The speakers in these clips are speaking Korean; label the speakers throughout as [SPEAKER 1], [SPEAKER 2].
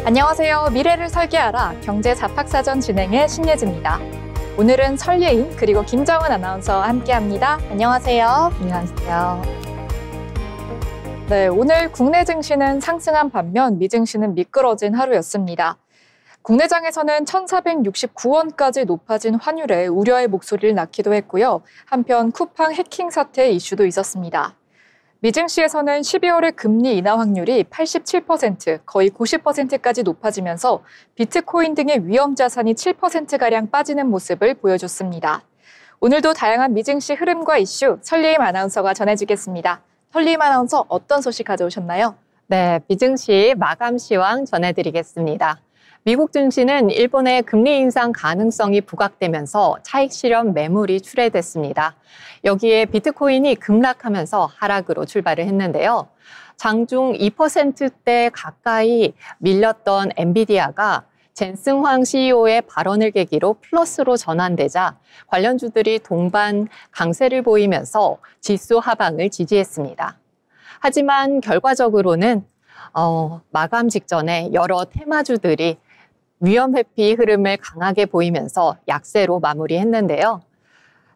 [SPEAKER 1] 안녕하세요. 미래를 설계하라 경제 잡학사전 진행의 신예지입니다. 오늘은 설예인 그리고 김정은 아나운서와 함께합니다. 안녕하세요.
[SPEAKER 2] 안녕하세요.
[SPEAKER 1] 네, 오늘 국내 증시는 상승한 반면 미증시는 미끄러진 하루였습니다. 국내장에서는 1,469원까지 높아진 환율에 우려의 목소리를 낳기도 했고요. 한편 쿠팡 해킹 사태 이슈도 있었습니다. 미증시에서는 12월의 금리 인하 확률이 87%, 거의 90%까지 높아지면서 비트코인 등의 위험 자산이 7%가량 빠지는 모습을 보여줬습니다. 오늘도 다양한 미증시 흐름과 이슈 설리임 아나운서가 전해주겠습니다. 설리임 아나운서 어떤 소식 가져오셨나요?
[SPEAKER 2] 네, 미증시 마감 시황 전해드리겠습니다. 미국 증시는 일본의 금리 인상 가능성이 부각되면서 차익 실현 매물이 출회됐습니다. 여기에 비트코인이 급락하면서 하락으로 출발을 했는데요. 장중 2%대 가까이 밀렸던 엔비디아가 젠슨 황 CEO의 발언을 계기로 플러스로 전환되자 관련주들이 동반 강세를 보이면서 지수 하방을 지지했습니다. 하지만 결과적으로는 마감 직전에 여러 테마주들이 위험 회피 흐름을 강하게 보이면서 약세로 마무리했는데요.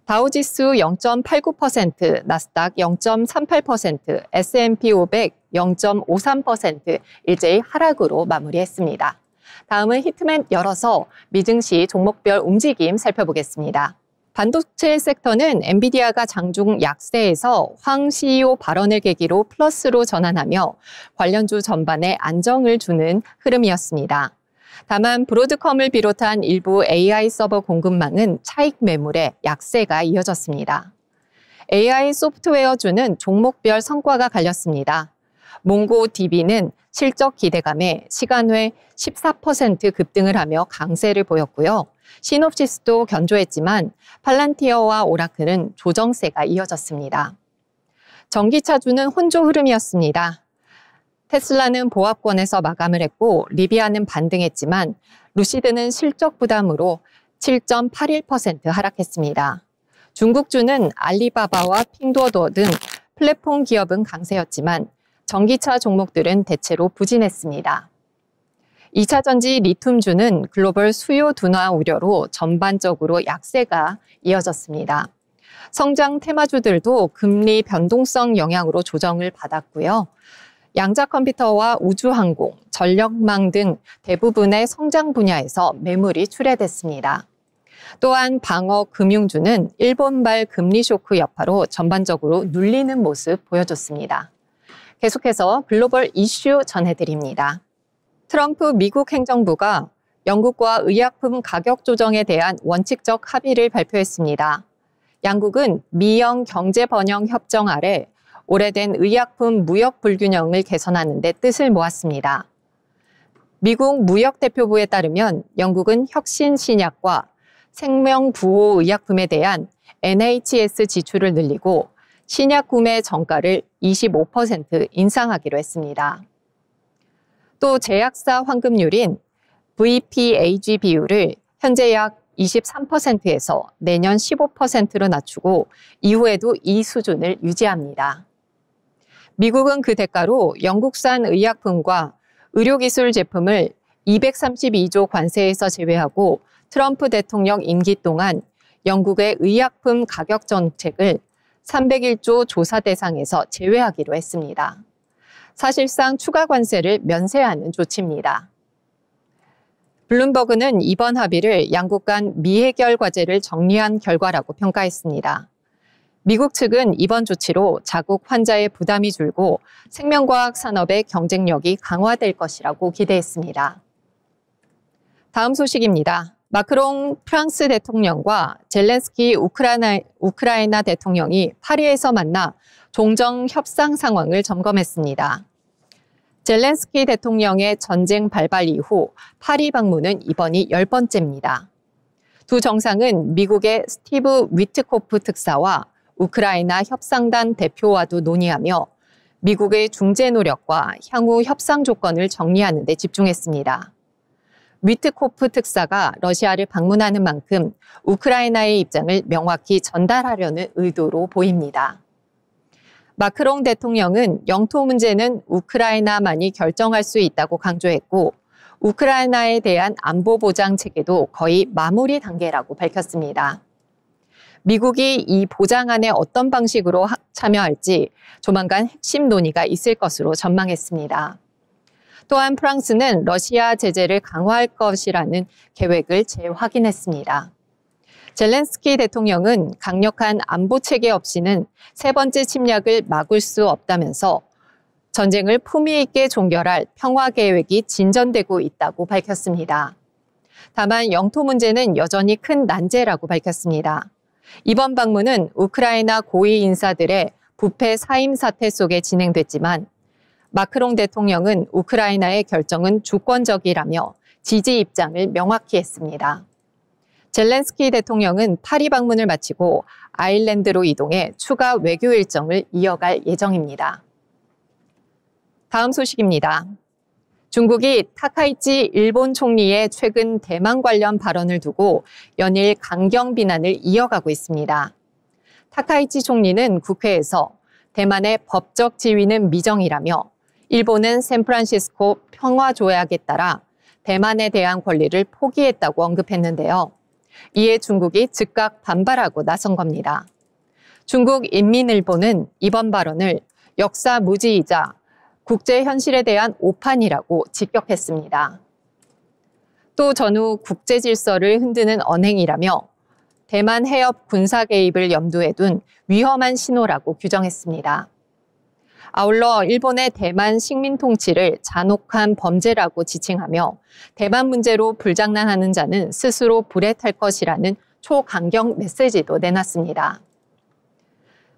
[SPEAKER 2] 다우지수 0.89%, 나스닥 0.38%, S&P 500 0.53% 일제히 하락으로 마무리했습니다. 다음은 히트맵 열어서 미증시 종목별 움직임 살펴보겠습니다. 반도체 섹터는 엔비디아가 장중 약세에서 황 CEO 발언을 계기로 플러스로 전환하며 관련주 전반에 안정을 주는 흐름이었습니다. 다만 브로드컴을 비롯한 일부 AI 서버 공급망은 차익 매물에 약세가 이어졌습니다. AI 소프트웨어주는 종목별 성과가 갈렸습니다. 몽고DB는 실적 기대감에 시간외 14% 급등을 하며 강세를 보였고요. 시놉시스도 견조했지만 팔란티어와 오라클은 조정세가 이어졌습니다. 전기차주는 혼조 흐름이었습니다. 테슬라는 보합권에서 마감을 했고 리비아는 반등했지만 루시드는 실적 부담으로 7.81% 하락했습니다. 중국주는 알리바바와 핑도어 등 플랫폼 기업은 강세였지만 전기차 종목들은 대체로 부진했습니다. 2차전지 리튬주는 글로벌 수요 둔화 우려로 전반적으로 약세가 이어졌습니다. 성장 테마주들도 금리 변동성 영향으로 조정을 받았고요. 양자컴퓨터와 우주항공, 전력망 등 대부분의 성장 분야에서 매물이 출회됐습니다. 또한 방어 금융주는 일본발 금리 쇼크 여파로 전반적으로 눌리는 모습 보여줬습니다. 계속해서 글로벌 이슈 전해드립니다. 트럼프 미국 행정부가 영국과 의약품 가격 조정에 대한 원칙적 합의를 발표했습니다. 양국은 미영 경제 번영 협정 아래 오래된 의약품 무역 불균형을 개선하는 데 뜻을 모았습니다. 미국 무역대표부에 따르면 영국은 혁신 신약과 생명부호의약품에 대한 NHS 지출을 늘리고 신약 구매 정가를 25% 인상하기로 했습니다. 또 제약사 환급률인 VPAG 비율을 현재 약 23%에서 내년 15%로 낮추고 이후에도 이 수준을 유지합니다. 미국은 그 대가로 영국산 의약품과 의료기술 제품을 232조 관세에서 제외하고 트럼프 대통령 임기 동안 영국의 의약품 가격 정책을 301조 조사 대상에서 제외하기로 했습니다. 사실상 추가 관세를 면세하는 조치입니다. 블룸버그는 이번 합의를 양국 간 미해결 과제를 정리한 결과라고 평가했습니다. 미국 측은 이번 조치로 자국 환자의 부담이 줄고 생명과학 산업의 경쟁력이 강화될 것이라고 기대했습니다. 다음 소식입니다. 마크롱 프랑스 대통령과 젤렌스키 우크라이나 대통령이 파리에서 만나 종정 협상 상황을 점검했습니다. 젤렌스키 대통령의 전쟁 발발 이후 파리 방문은 이번이 10번째입니다. 두 정상은 미국의 스티브 위트코프 특사와 우크라이나 협상단 대표와도 논의하며 미국의 중재 노력과 향후 협상 조건을 정리하는 데 집중했습니다. 위트코프 특사가 러시아를 방문하는 만큼 우크라이나의 입장을 명확히 전달하려는 의도로 보입니다. 마크롱 대통령은 영토 문제는 우크라이나만이 결정할 수 있다고 강조했고 우크라이나에 대한 안보 보장 체계도 거의 마무리 단계라고 밝혔습니다. 미국이 이 보장안에 어떤 방식으로 참여할지 조만간 핵심 논의가 있을 것으로 전망했습니다. 또한 프랑스는 러시아 제재를 강화할 것이라는 계획을 재확인했습니다. 젤렌스키 대통령은 강력한 안보 체계 없이는 세 번째 침략을 막을 수 없다면서 전쟁을 품위 있게 종결할 평화 계획이 진전되고 있다고 밝혔습니다. 다만 영토 문제는 여전히 큰 난제라고 밝혔습니다. 이번 방문은 우크라이나 고위 인사들의 부패 사임 사태 속에 진행됐지만 마크롱 대통령은 우크라이나의 결정은 주권적이라며 지지 입장을 명확히 했습니다. 젤렌스키 대통령은 파리 방문을 마치고 아일랜드로 이동해 추가 외교 일정을 이어갈 예정입니다. 다음 소식입니다. 중국이 타카이치 일본 총리의 최근 대만 관련 발언을 두고 연일 강경 비난을 이어가고 있습니다. 타카이치 총리는 국회에서 대만의 법적 지위는 미정이라며 일본은 샌프란시스코 평화조약에 따라 대만에 대한 권리를 포기했다고 언급했는데요. 이에 중국이 즉각 반발하고 나선 겁니다. 중국 인민일보는 이번 발언을 역사 무지이자 국제 현실에 대한 오판이라고 직격했습니다. 또 전후 국제 질서를 흔드는 언행이라며 대만 해협 군사 개입을 염두에 둔 위험한 신호라고 규정했습니다. 아울러 일본의 대만 식민 통치를 잔혹한 범죄라고 지칭하며 대만 문제로 불장난하는 자는 스스로 불에 탈 것이라는 초강경 메시지도 내놨습니다.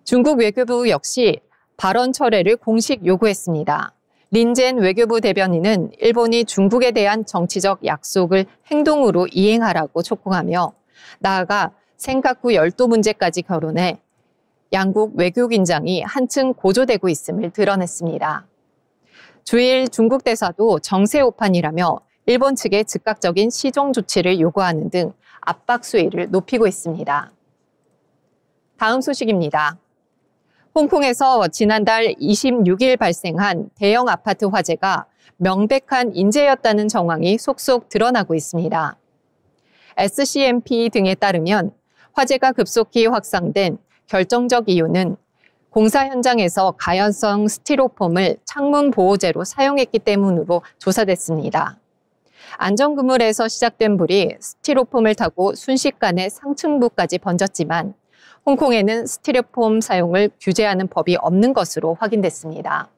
[SPEAKER 2] 중국 외교부 역시 발언 철회를 공식 요구했습니다. 린젠 외교부 대변인은 일본이 중국에 대한 정치적 약속을 행동으로 이행하라고 촉구하며 나아가 센카쿠 열도 문제까지 거론해 양국 외교 긴장이 한층 고조되고 있음을 드러냈습니다. 주일 중국 대사도 정세 오판이라며 일본 측에 즉각적인 시정 조치를 요구하는 등 압박 수위를 높이고 있습니다. 다음 소식입니다. 홍콩에서 지난달 26일 발생한 대형 아파트 화재가 명백한 인재였다는 정황이 속속 드러나고 있습니다. SCMP 등에 따르면 화재가 급속히 확산된 결정적 이유는 공사 현장에서 가연성 스티로폼을 창문 보호제로 사용했기 때문으로 조사됐습니다. 안전그물에서 시작된 불이 스티로폼을 타고 순식간에 상층부까지 번졌지만 홍콩에는 스티로폼 사용을 규제하는 법이 없는 것으로 확인됐습니다.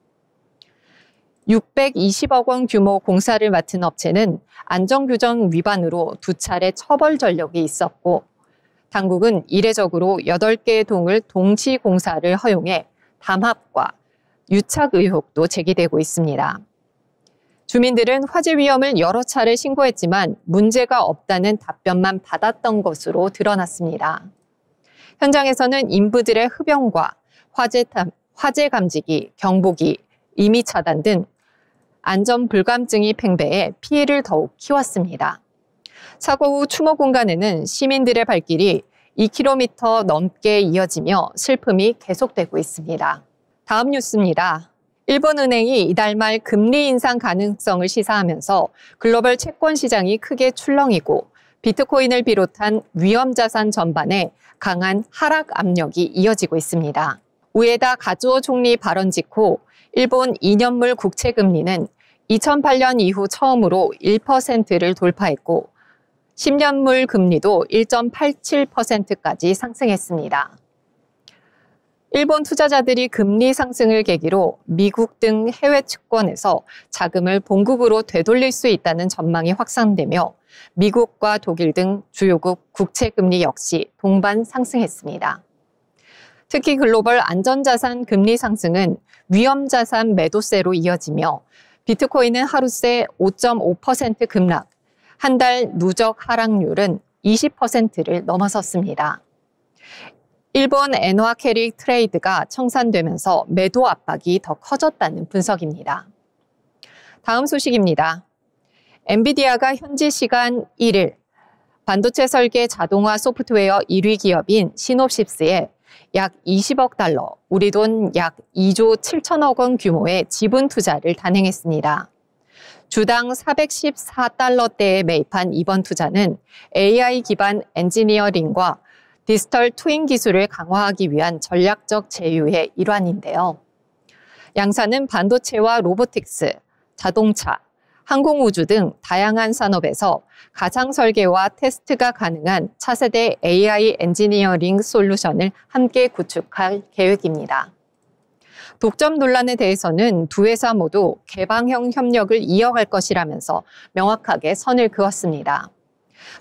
[SPEAKER 2] 620억 원 규모 공사를 맡은 업체는 안전규정 위반으로 2차례 처벌 전력이 있었고 당국은 이례적으로 8개의 동을 동시 공사를 허용해 담합과 유착 의혹도 제기되고 있습니다. 주민들은 화재 위험을 여러 차례 신고했지만 문제가 없다는 답변만 받았던 것으로 드러났습니다. 현장에서는 인부들의 흡연과 화재 감지기, 경보기, 임의 차단 등 안전 불감증이 팽배해 피해를 더욱 키웠습니다. 사고 후 추모 공간에는 시민들의 발길이 2km 넘게 이어지며 슬픔이 계속되고 있습니다. 다음 뉴스입니다. 일본은행이 이달 말 금리 인상 가능성을 시사하면서 글로벌 채권 시장이 크게 출렁이고 비트코인을 비롯한 위험자산 전반에 강한 하락 압력이 이어지고 있습니다. 우에다 가즈오 총리 발언 직후 일본 2년물 국채 금리는 2008년 이후 처음으로 1%를 돌파했고 10년물 금리도 1.87%까지 상승했습니다. 일본 투자자들이 금리 상승을 계기로 미국 등 해외 채권에서 자금을 본국으로 되돌릴 수 있다는 전망이 확산되며 미국과 독일 등 주요국 국채 금리 역시 동반 상승했습니다. 특히 글로벌 안전자산 금리 상승은 위험자산 매도세로 이어지며 비트코인은 하루 새 5.5% 급락, 한 달 누적 하락률은 20%를 넘어섰습니다. 일본 엔화 캐리 트레이드가 청산되면서 매도 압박이 더 커졌다는 분석입니다. 다음 소식입니다. 엔비디아가 현지 시간 1일 반도체 설계 자동화 소프트웨어 1위 기업인 시놉시스에 약 20억 달러, 우리 돈 약 2조 7천억 원 규모의 지분 투자를 단행했습니다. 주당 414달러대에 매입한 이번 투자는 AI 기반 엔지니어링과 디지털 트윈 기술을 강화하기 위한 전략적 제휴의 일환인데요. 양사는 반도체와 로보틱스, 자동차, 항공우주 등 다양한 산업에서 가상 설계와 테스트가 가능한 차세대 AI 엔지니어링 솔루션을 함께 구축할 계획입니다. 독점 논란에 대해서는 두 회사 모두 개방형 협력을 이어갈 것이라면서 명확하게 선을 그었습니다.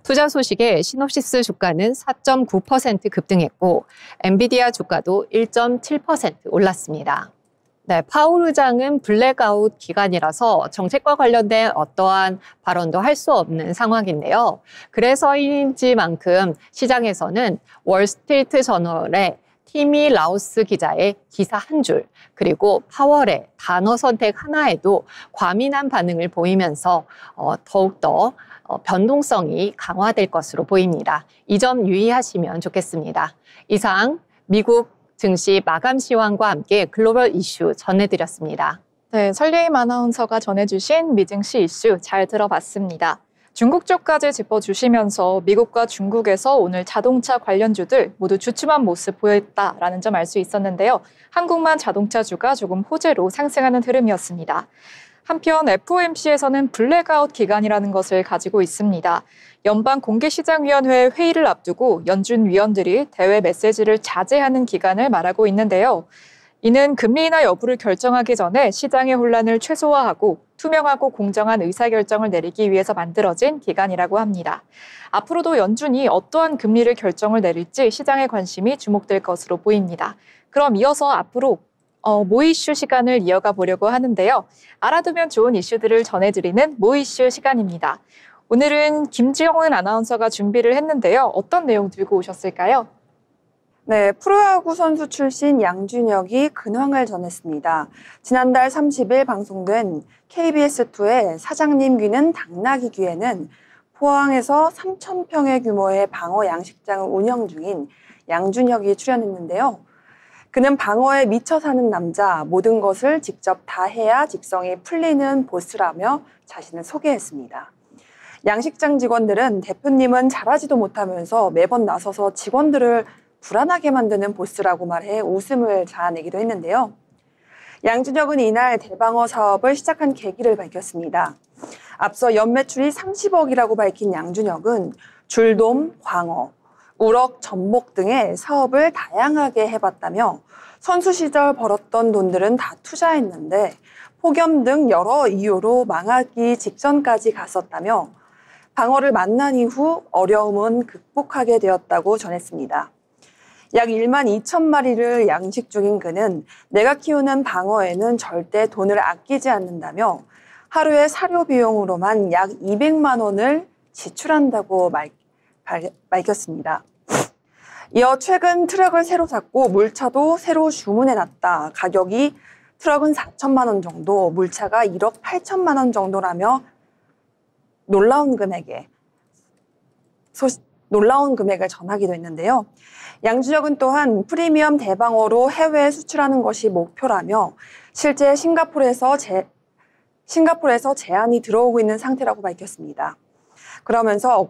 [SPEAKER 2] 투자 소식에 시놉시스 주가는 4.9% 급등했고 엔비디아 주가도 1.7% 올랐습니다. 네, 파월 의장은 블랙아웃 기간이라서 정책과 관련된 어떠한 발언도 할 수 없는 상황인데요. 그래서인지만큼 시장에서는 월스트리트 저널의 티미 라우스 기자의 기사 한 줄, 그리고 파월의 단어 선택 하나에도 과민한 반응을 보이면서 더욱더 변동성이 강화될 것으로 보입니다. 이 점 유의하시면 좋겠습니다. 이상 미국 증시 마감 시황과 함께 글로벌 이슈 전해드렸습니다.
[SPEAKER 1] 네, 설리임 아나운서가 전해주신 미증시 이슈 잘 들어봤습니다. 중국 쪽까지 짚어주시면서 미국과 중국에서 오늘 자동차 관련주들 모두 주춤한 모습 보였다라는 점 알 수 있었는데요. 한국만 자동차주가 조금 호재로 상승하는 흐름이었습니다. 한편 FOMC에서는 블랙아웃 기간이라는 것을 가지고 있습니다. 연방공개시장위원회 회의를 앞두고 연준 위원들이 대외 메시지를 자제하는 기간을 말하고 있는데요. 이는 금리 인하 여부를 결정하기 전에 시장의 혼란을 최소화하고 투명하고 공정한 의사결정을 내리기 위해서 만들어진 기간이라고 합니다. 앞으로도 연준이 어떠한 금리를 결정을 내릴지 시장의 관심이 주목될 것으로 보입니다. 그럼 이어서 앞으로 모이슈 시간을 이어가 보려고 하는데요. 알아두면 좋은 이슈들을 전해드리는 모이슈 시간입니다. 오늘은 김지영은 아나운서가 준비를 했는데요. 어떤 내용 들고 오셨을까요?
[SPEAKER 3] 네, 프로야구 선수 출신 양준혁이 근황을 전했습니다. 지난달 30일 방송된 KBS2의 사장님 귀는 당나귀 귀에는 포항에서 3,000평의 규모의 방어 양식장을 운영 중인 양준혁이 출연했는데요. 그는 방어에 미쳐 사는 남자, 모든 것을 직접 다 해야 직성이 풀리는 보스라며 자신을 소개했습니다. 양식장 직원들은 대표님은 잘하지도 못하면서 매번 나서서 직원들을 불안하게 만드는 보스라고 말해 웃음을 자아내기도 했는데요. 양준혁은 이날 대방어 사업을 시작한 계기를 밝혔습니다. 앞서 연매출이 30억이라고 밝힌 양준혁은 줄돔, 광어, 우럭, 전복 등의 사업을 다양하게 해봤다며 선수 시절 벌었던 돈들은 다 투자했는데 폭염 등 여러 이유로 망하기 직전까지 갔었다며 방어를 만난 이후 어려움은 극복하게 되었다고 전했습니다. 약 1만 2천 마리를 양식 중인 그는 내가 키우는 방어에는 절대 돈을 아끼지 않는다며 하루의 사료 비용으로만 약 200만 원을 지출한다고 밝혔습니다. 이어 최근 트럭을 새로 샀고 물차도 새로 주문해놨다. 가격이 트럭은 4천만 원 정도, 물차가 1억 8천만 원 정도라며 놀라운 금액을 전하기도 했는데요. 양준혁은 또한 프리미엄 대방어로 해외에 수출하는 것이 목표라며 실제 싱가포르에서 제안이 들어오고 있는 상태라고 밝혔습니다. 그러면서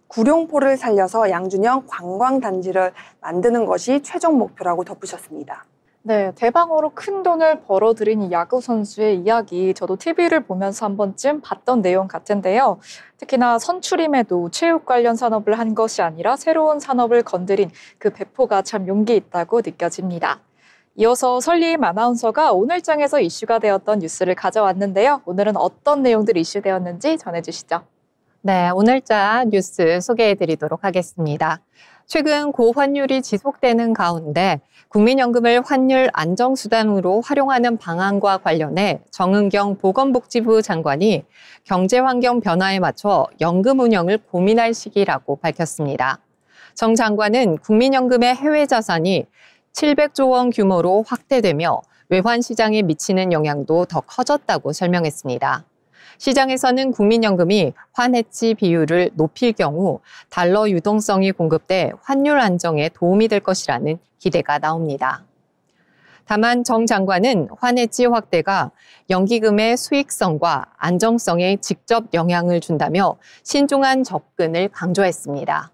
[SPEAKER 3] 구룡포를 살려서 양준혁 관광단지를 만드는 것이 최종 목표라고 덧붙였습니다.
[SPEAKER 1] 네, 대방어로 큰 돈을 벌어들인 이 야구 선수의 이야기 저도 TV를 보면서 한 번쯤 봤던 내용 같은데요. 특히나 선출임에도 체육 관련 산업을 한 것이 아니라 새로운 산업을 건드린 그 배포가 참 용기 있다고 느껴집니다. 이어서 설리임 아나운서가 오늘장에서 이슈가 되었던 뉴스를 가져왔는데요. 오늘은 어떤 내용들이 이슈되었는지 전해주시죠.
[SPEAKER 2] 네, 오늘자 뉴스 소개해드리도록 하겠습니다. 최근 고환율이 지속되는 가운데 국민연금을 환율 안정수단으로 활용하는 방안과 관련해 정은경 보건복지부 장관이 경제환경 변화에 맞춰 연금 운영을 고민할 시기라고 밝혔습니다. 정 장관은 국민연금의 해외 자산이 700조 원 규모로 확대되며 외환 시장에 미치는 영향도 더 커졌다고 설명했습니다. 시장에서는 국민연금이 환해지 비율을 높일 경우 달러 유동성이 공급돼 환율 안정에 도움이 될 것이라는 기대가 나옵니다. 다만 정 장관은 환해지 확대가 연기금의 수익성과 안정성에 직접 영향을 준다며 신중한 접근을 강조했습니다.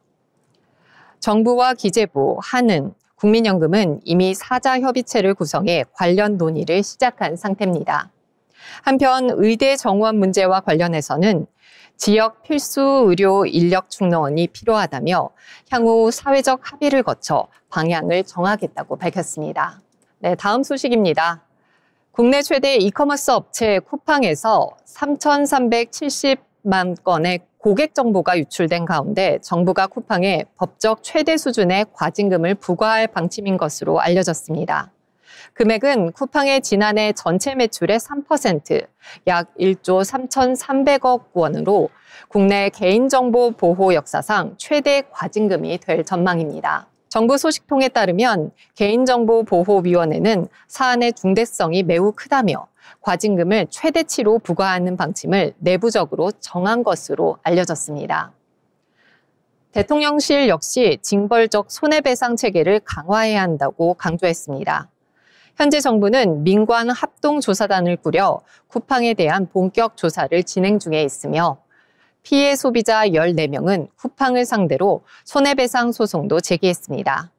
[SPEAKER 2] 정부와 기재부, 한은, 국민연금은 이미 사자협의체를 구성해 관련 논의를 시작한 상태입니다. 한편 의대 정원 문제와 관련해서는 지역 필수 의료 인력 충원이 필요하다며 향후 사회적 합의를 거쳐 방향을 정하겠다고 밝혔습니다. 네, 다음 소식입니다. 국내 최대 이커머스 업체 쿠팡에서 3,370만 건의 고객 정보가 유출된 가운데 정부가 쿠팡에 법적 최대 수준의 과징금을 부과할 방침인 것으로 알려졌습니다. 금액은 쿠팡의 지난해 전체 매출의 3%, 약 1조 3,300억 원으로 국내 개인정보 보호 역사상 최대 과징금이 될 전망입니다. 정부 소식통에 따르면 개인정보보호위원회는 사안의 중대성이 매우 크다며 과징금을 최대치로 부과하는 방침을 내부적으로 정한 것으로 알려졌습니다. 대통령실 역시 징벌적 손해배상 체계를 강화해야 한다고 강조했습니다. 현재 정부는 민관 합동조사단을 꾸려 쿠팡에 대한 본격 조사를 진행 중에 있으며 피해 소비자 14명은 쿠팡을 상대로 손해배상 소송도 제기했습니다.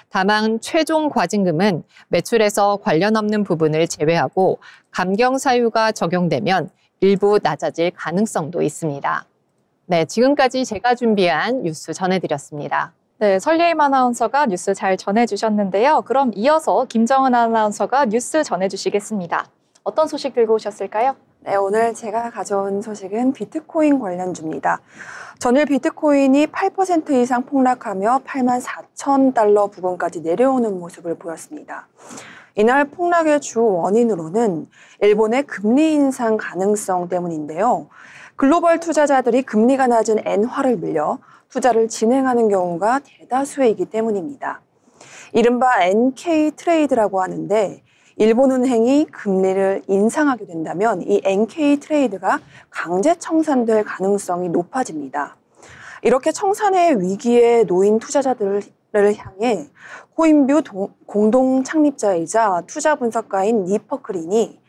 [SPEAKER 2] 다만 최종 과징금은 매출에서 관련 없는 부분을 제외하고 감경 사유가 적용되면 일부 낮아질 가능성도 있습니다. 네, 지금까지 제가 준비한 뉴스 전해드렸습니다.
[SPEAKER 1] 네, 설예임 아나운서가 뉴스 잘 전해주셨는데요. 그럼 이어서 김정은 아나운서가 뉴스 전해주시겠습니다. 어떤 소식 들고 오셨을까요?
[SPEAKER 3] 네, 오늘 제가 가져온 소식은 비트코인 관련주입니다. 전일 비트코인이 8% 이상 폭락하며 84,000달러 부근까지 내려오는 모습을 보였습니다. 이날 폭락의 주 원인으로는 일본의 금리 인상 가능성 때문인데요. 글로벌 투자자들이 금리가 낮은 엔화를 밀려 투자를 진행하는 경우가 대다수이기 때문입니다. 이른바 NK 트레이드라고 하는데 일본은행이 금리를 인상하게 된다면 이 NK 트레이드가 강제 청산될 가능성이 높아집니다. 이렇게 청산의 위기에 놓인 투자자들을 향해 코인뷰 공동 창립자이자 투자 분석가인 니퍼크린이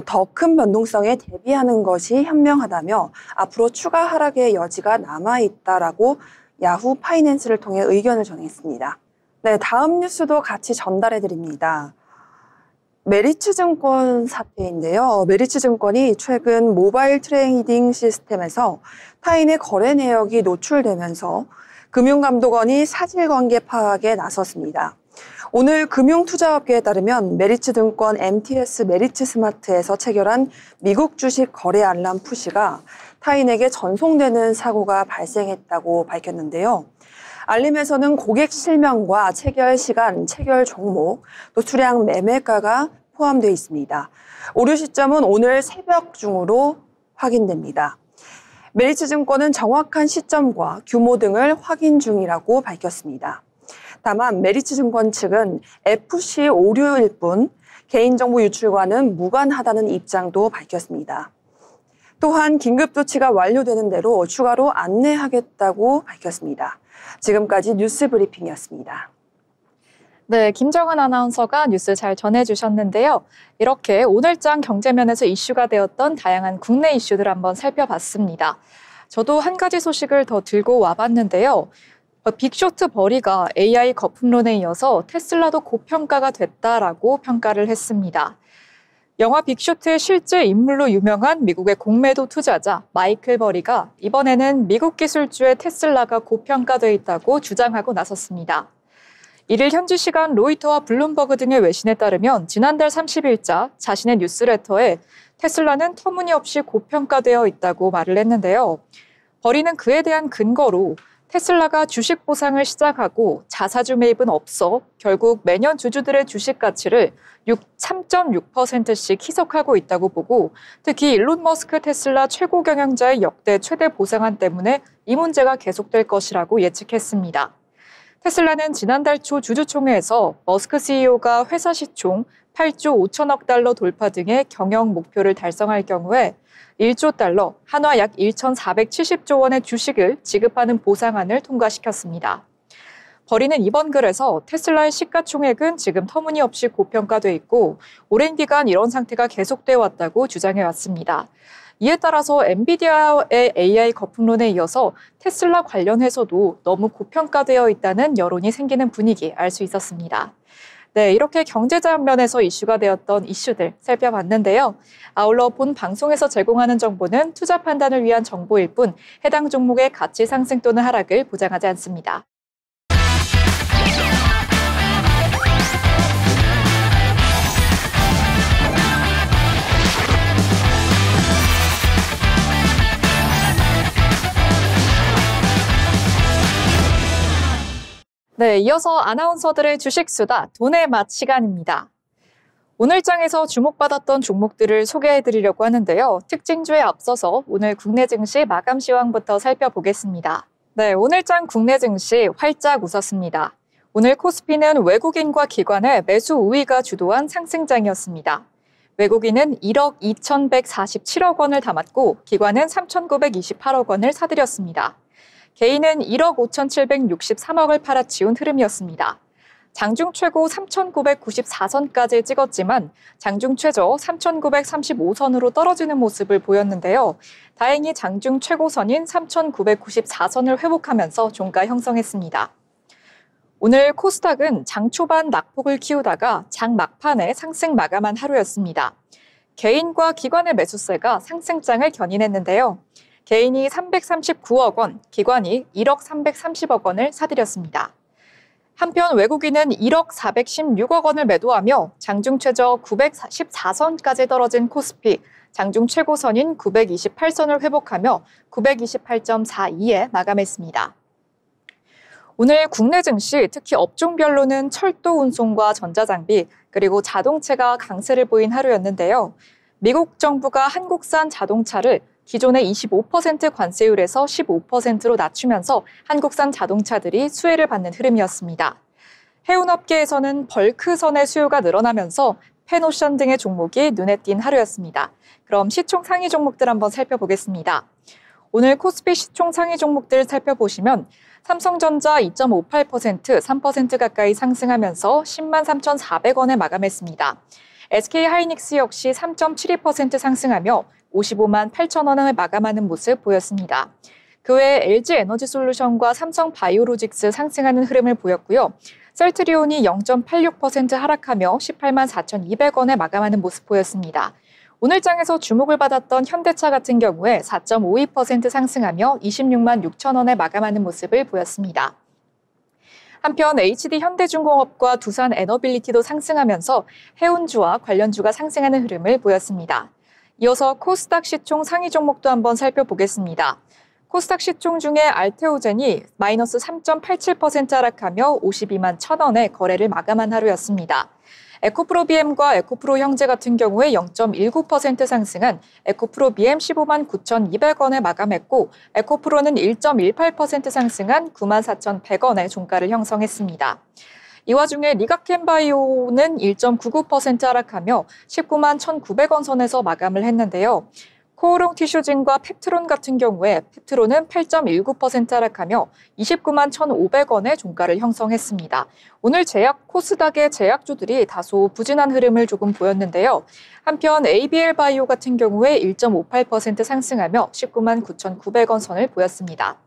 [SPEAKER 3] 더 큰 변동성에 대비하는 것이 현명하다며 앞으로 추가 하락의 여지가 남아있다라고 야후 파이낸스를 통해 의견을 전했습니다. 네, 다음 뉴스도 같이 전달해드립니다. 메리츠증권 사태인데요. 메리츠증권이 최근 모바일 트레이딩 시스템에서 타인의 거래 내역이 노출되면서 금융감독원이 사실관계 파악에 나섰습니다. 오늘 금융투자업계에 따르면 메리츠증권 MTS 메리츠스마트에서 체결한 미국 주식 거래 알람 푸시가 타인에게 전송되는 사고가 발생했다고 밝혔는데요. 알림에서는 고객 실명과 체결 시간, 체결 종목, 또 수량 매매가가 포함되어 있습니다. 오류 시점은 오늘 새벽 중으로 확인됩니다. 메리츠증권은 정확한 시점과 규모 등을 확인 중이라고 밝혔습니다. 다만 메리츠증권 측은 FC 오류일 뿐 개인정보 유출과는 무관하다는 입장도 밝혔습니다. 또한 긴급조치가 완료되는 대로 추가로 안내하겠다고 밝혔습니다. 지금까지 뉴스 브리핑이었습니다.
[SPEAKER 1] 네, 김정은 아나운서가 뉴스 잘 전해주셨는데요. 이렇게 오늘장 경제면에서 이슈가 되었던 다양한 국내 이슈들 한번 살펴봤습니다. 저도 한 가지 소식을 더 들고 와봤는데요. 빅쇼트 버리가 AI 거품론에 이어서 테슬라도 고평가가 됐다라고 평가를 했습니다. 영화 빅쇼트의 실제 인물로 유명한 미국의 공매도 투자자 마이클 버리가 이번에는 미국 기술주의 테슬라가 고평가돼 있다고 주장하고 나섰습니다. 이를 현지 시간 로이터와 블룸버그 등의 외신에 따르면 지난달 30일자 자신의 뉴스레터에 테슬라는 터무니없이 고평가되어 있다고 말을 했는데요. 버리는 그에 대한 근거로 테슬라가 주식 보상을 시작하고 자사주 매입은 없어 결국 매년 주주들의 주식 가치를 3.6%씩 희석하고 있다고 보고 특히 일론 머스크 테슬라 최고 경영자의 역대 최대 보상안 때문에 이 문제가 계속될 것이라고 예측했습니다. 테슬라는 지난달 초 주주총회에서 머스크 CEO가 회사 시총 8조 5천억 달러 돌파 등의 경영 목표를 달성할 경우에 1조 달러, 한화 약 1,470조 원의 주식을 지급하는 보상안을 통과시켰습니다. 버리는 이번 글에서 테슬라의 시가총액은 지금 터무니없이 고평가돼 있고 오랜 기간 이런 상태가 계속되어 왔다고 주장해 왔습니다. 이에 따라서 엔비디아의 AI 거품론에 이어서 테슬라 관련 회사도 너무 고평가되어 있다는 여론이 생기는 분위기 알 수 있었습니다. 네, 이렇게 경제적 면에서 이슈가 되었던 이슈들 살펴봤는데요. 아울러 본 방송에서 제공하는 정보는 투자 판단을 위한 정보일 뿐 해당 종목의 가치 상승 또는 하락을 보장하지 않습니다. 네, 이어서 아나운서들의 주식수다 돈의 맛 시간입니다. 오늘 장에서 주목받았던 종목들을 소개해드리려고 하는데요. 특징주에 앞서서 오늘 국내 증시 마감 시황부터 살펴보겠습니다. 네, 오늘 장 국내 증시 활짝 웃었습니다. 오늘 코스피는 외국인과 기관의 매수 우위가 주도한 상승장이었습니다. 외국인은 1억 2,147억 원을 담았고 기관은 3,928억 원을 사들였습니다. 개인은 1억 5,763억을 팔아치운 흐름이었습니다. 장중 최고 3,994선까지 찍었지만 장중 최저 3,935선으로 떨어지는 모습을 보였는데요. 다행히 장중 최고선인 3,994선을 회복하면서 종가 형성했습니다. 오늘 코스닥은 장 초반 낙폭을 키우다가 장 막판에 상승 마감한 하루였습니다. 개인과 기관의 매수세가 상승장을 견인했는데요. 개인이 339억 원, 기관이 1억 330억 원을 사들였습니다. 한편 외국인은 1억 416억 원을 매도하며 장중 최저 914선까지 떨어진 코스피, 장중 최고선인 928선을 회복하며 928.42에 마감했습니다. 오늘 국내 증시, 특히 업종별로는 철도 운송과 전자장비, 그리고 자동차가 강세를 보인 하루였는데요. 미국 정부가 한국산 자동차를 기존의 25% 관세율에서 15%로 낮추면서 한국산 자동차들이 수혜를 받는 흐름이었습니다. 해운업계에서는 벌크선의 수요가 늘어나면서 펜오션 등의 종목이 눈에 띈 하루였습니다. 그럼 시총 상위 종목들 한번 살펴보겠습니다. 오늘 코스피 시총 상위 종목들 살펴보시면 삼성전자 2.58%, 3% 가까이 상승하면서 10만 3,400원에 마감했습니다. SK하이닉스 역시 3.72% 상승하며 55만 8천원을 마감하는 모습 보였습니다. 그 외에 LG에너지솔루션과 삼성바이오로직스 상승하는 흐름을 보였고요. 셀트리온이 0.86% 하락하며 18만 4,200원에 마감하는 모습 보였습니다. 오늘 장에서 주목을 받았던 현대차 같은 경우에 4.52% 상승하며 26만 6천원에 마감하는 모습을 보였습니다. 한편 HD현대중공업과 두산에너빌리티도 상승하면서 해운주와 관련주가 상승하는 흐름을 보였습니다. 이어서 코스닥 시총 상위 종목도 한번 살펴보겠습니다. 코스닥 시총 중에 알테오젠이 마이너스 3.87% 하락하며 52만 1,000원에 거래를 마감한 하루였습니다. 에코프로비엠과 에코프로형제 같은 경우에 0.19% 상승한 에코프로비엠 15만 9,200원에 마감했고 에코프로는 1.18% 상승한 9만 4,100원에 종가를 형성했습니다. 이 와중에 리가켄바이오는 1.99% 하락하며 19만 1,900원 선에서 마감을 했는데요. 코오롱 티슈진과 펩트론 같은 경우에 펩트론은 8.19% 하락하며 29만 1,500원의 종가를 형성했습니다. 오늘 코스닥의 제약주들이 다소 부진한 흐름을 조금 보였는데요. 한편 ABL바이오 같은 경우에 1.58% 상승하며 19만 9,900원 선을 보였습니다.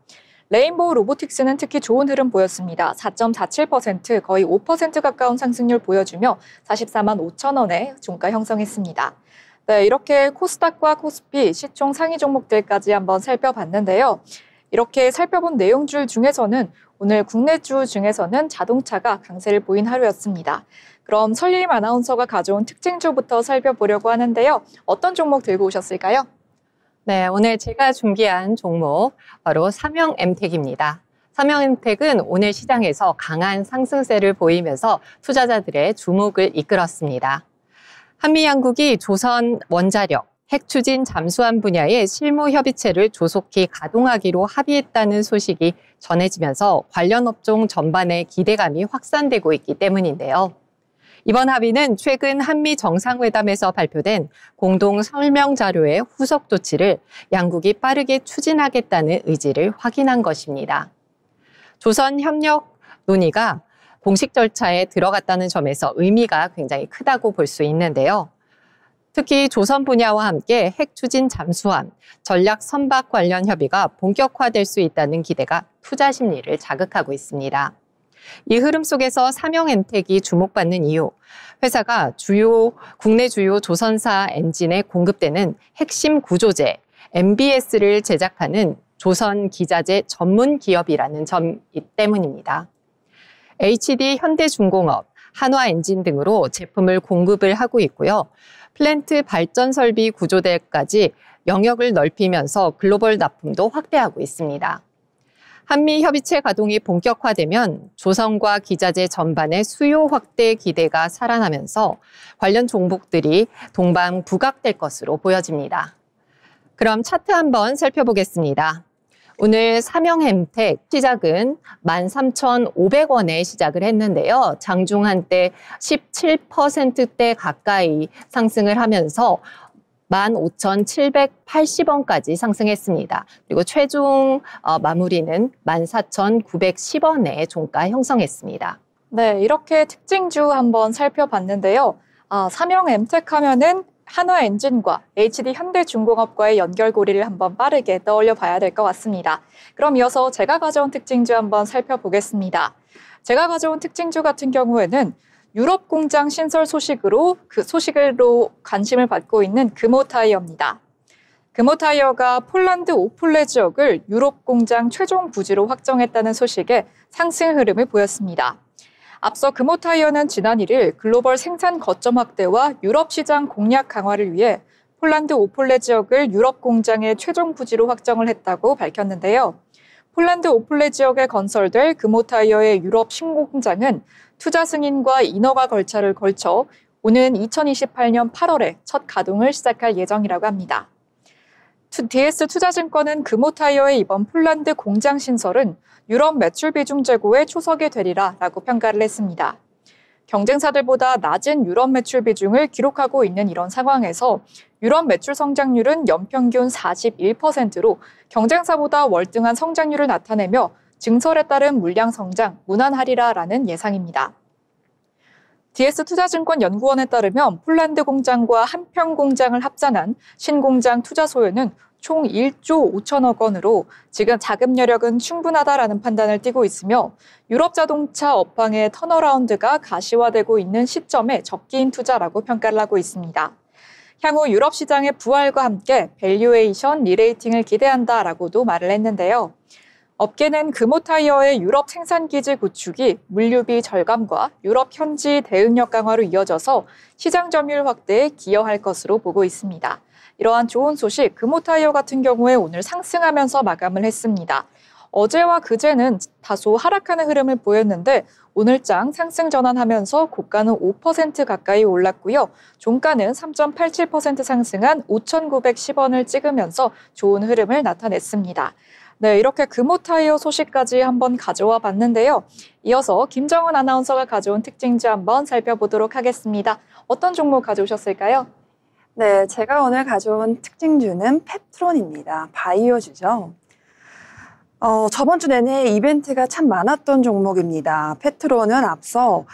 [SPEAKER 1] 레인보우 로보틱스는 특히 좋은 흐름 보였습니다. 4.47%, 거의 5% 가까운 상승률 보여주며 44만 5천원에 종가 형성했습니다. 네, 이렇게 코스닥과 코스피, 시총 상위 종목들까지 한번 살펴봤는데요. 이렇게 살펴본 내용줄 중에서는 오늘 국내주 중에서는 자동차가 강세를 보인 하루였습니다. 그럼 설림 아나운서가 가져온 특징주부터 살펴보려고 하는데요. 어떤 종목 들고 오셨을까요?
[SPEAKER 2] 네, 오늘 제가 준비한 종목 바로 삼형엠텍입니다. 삼형엠텍은 오늘 시장에서 강한 상승세를 보이면서 투자자들의 주목을 이끌었습니다. 한미양국이 조선 원자력, 핵추진 잠수함 분야의 실무 협의체를 조속히 가동하기로 합의했다는 소식이 전해지면서 관련 업종 전반의 기대감이 확산되고 있기 때문인데요. 이번 합의는 최근 한미 정상회담에서 발표된 공동 설명 자료의 후속 조치를 양국이 빠르게 추진하겠다는 의지를 확인한 것입니다. 조선협력 논의가 공식 절차에 들어갔다는 점에서 의미가 굉장히 크다고 볼 수 있는데요. 특히 조선 분야와 함께 핵 추진 잠수함, 전략 선박 관련 협의가 본격화될 수 있다는 기대가 투자 심리를 자극하고 있습니다. 이 흐름 속에서 삼형엠텍이 주목받는 이유, 회사가 국내 주요 조선사 엔진에 공급되는 핵심 구조재, MBS를 제작하는 조선 기자재 전문 기업이라는 점 때문입니다. HD 현대중공업, 한화엔진 등으로 제품을 공급을 하고 있고요. 플랜트 발전 설비 구조대까지 영역을 넓히면서 글로벌 납품도 확대하고 있습니다. 한미 협의체 가동이 본격화되면 조선과 기자재 전반의 수요 확대 기대가 살아나면서 관련 종목들이 동반 부각될 것으로 보여집니다. 그럼 차트 한번 살펴보겠습니다. 오늘 삼형엠텍 시작은 13,500원에 시작을 했는데요. 장중 한때 17%대 가까이 상승을 하면서 15,780원까지 상승했습니다. 그리고 최종 마무리는 14,910원에 종가 형성했습니다.
[SPEAKER 1] 네, 이렇게 특징주 한번 살펴봤는데요. 삼형엠텍 하면은 한화엔진과 HD 현대중공업과의 연결고리를 한번 빠르게 떠올려 봐야 될 것 같습니다. 그럼 이어서 제가 가져온 특징주 한번 살펴보겠습니다. 제가 가져온 특징주 같은 경우에는 유럽 공장 신설 소식으로 관심을 받고 있는 금호타이어입니다. 금호타이어가 폴란드 오폴레 지역을 유럽 공장 최종 부지로 확정했다는 소식에 상승 흐름을 보였습니다. 앞서 금호타이어는 지난 1일 글로벌 생산 거점 확대와 유럽 시장 공략 강화를 위해 폴란드 오폴레 지역을 유럽 공장의 최종 부지로 확정을 했다고 밝혔는데요. 폴란드 오폴레 지역에 건설될 금호타이어의 유럽 신공장은 투자 승인과 인허가 절차를 걸쳐 오는 2028년 8월에 첫 가동을 시작할 예정이라고 합니다. DS투자증권은 금호타이어의 이번 폴란드 공장 신설은 유럽 매출 비중 제고의 초석이 되리라라고 평가를 했습니다. 경쟁사들보다 낮은 유럽 매출 비중을 기록하고 있는 이런 상황에서 유럽 매출 성장률은 연평균 41%로 경쟁사보다 월등한 성장률을 나타내며 증설에 따른 물량 성장 무난하리라라는 예상입니다. DS투자증권 연구원에 따르면 폴란드 공장과 한평 공장을 합산한 신공장 투자 소요는 총 1조 5천억 원으로 지금 자금 여력은 충분하다라는 판단을 띠고 있으며 유럽 자동차 업황의 턴어라운드가 가시화되고 있는 시점에 적기인 투자라고 평가를 하고 있습니다. 향후 유럽 시장의 부활과 함께 밸류에이션 리레이팅을 기대한다라고도 말을 했는데요. 업계는 금호타이어의 유럽 생산기지 구축이 물류비 절감과 유럽 현지 대응력 강화로 이어져서 시장 점유율 확대에 기여할 것으로 보고 있습니다. 이러한 좋은 소식, 금호타이어 같은 경우에 오늘 상승하면서 마감을 했습니다. 어제와 그제는 다소 하락하는 흐름을 보였는데 오늘장 상승 전환하면서 고가는 5% 가까이 올랐고요. 종가는 3.87% 상승한 5,910원을 찍으면서 좋은 흐름을 나타냈습니다. 네, 이렇게 금호타이어 소식까지 한번 가져와 봤는데요. 이어서 김정은 아나운서가 가져온 특징주 한번 살펴보도록 하겠습니다. 어떤 종목 가져오셨을까요?
[SPEAKER 3] 네, 제가 오늘 가져온 특징주는 펩트론입니다. 바이오주죠. 저번 주 내내 이벤트가 참 많았던 종목입니다. 펩트론은 앞서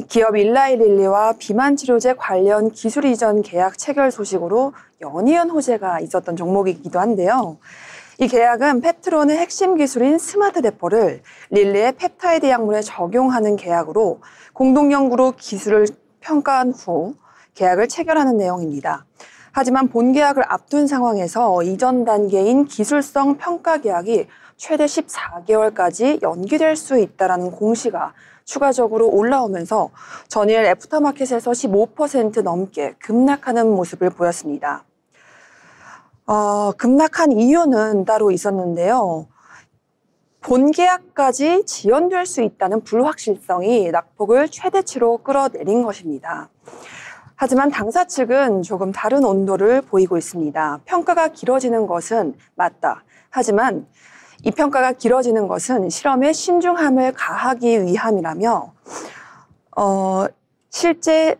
[SPEAKER 3] 기업 일라이릴리와 비만치료제 관련 기술 이전 계약 체결 소식으로 연이은 호재가 있었던 종목이기도 한데요. 이 계약은 펩트론의 핵심 기술인 스마트 대포를 릴리의 펩타이드 약물에 적용하는 계약으로 공동연구로 기술을 평가한 후 계약을 체결하는 내용입니다. 하지만 본 계약을 앞둔 상황에서 이전 단계인 기술성 평가 계약이 최대 14개월까지 연기될 수 있다는 공시가 추가적으로 올라오면서 전일 애프터마켓에서 15% 넘게 급락하는 모습을 보였습니다. 급락한 이유는 따로 있었는데요. 본 계약까지 지연될 수 있다는 불확실성이 낙폭을 최대치로 끌어내린 것입니다. 하지만 당사 측은 조금 다른 온도를 보이고 있습니다. 평가가 길어지는 것은 맞다. 하지만 이 평가가 길어지는 것은 실험에 신중함을 가하기 위함이라며 실제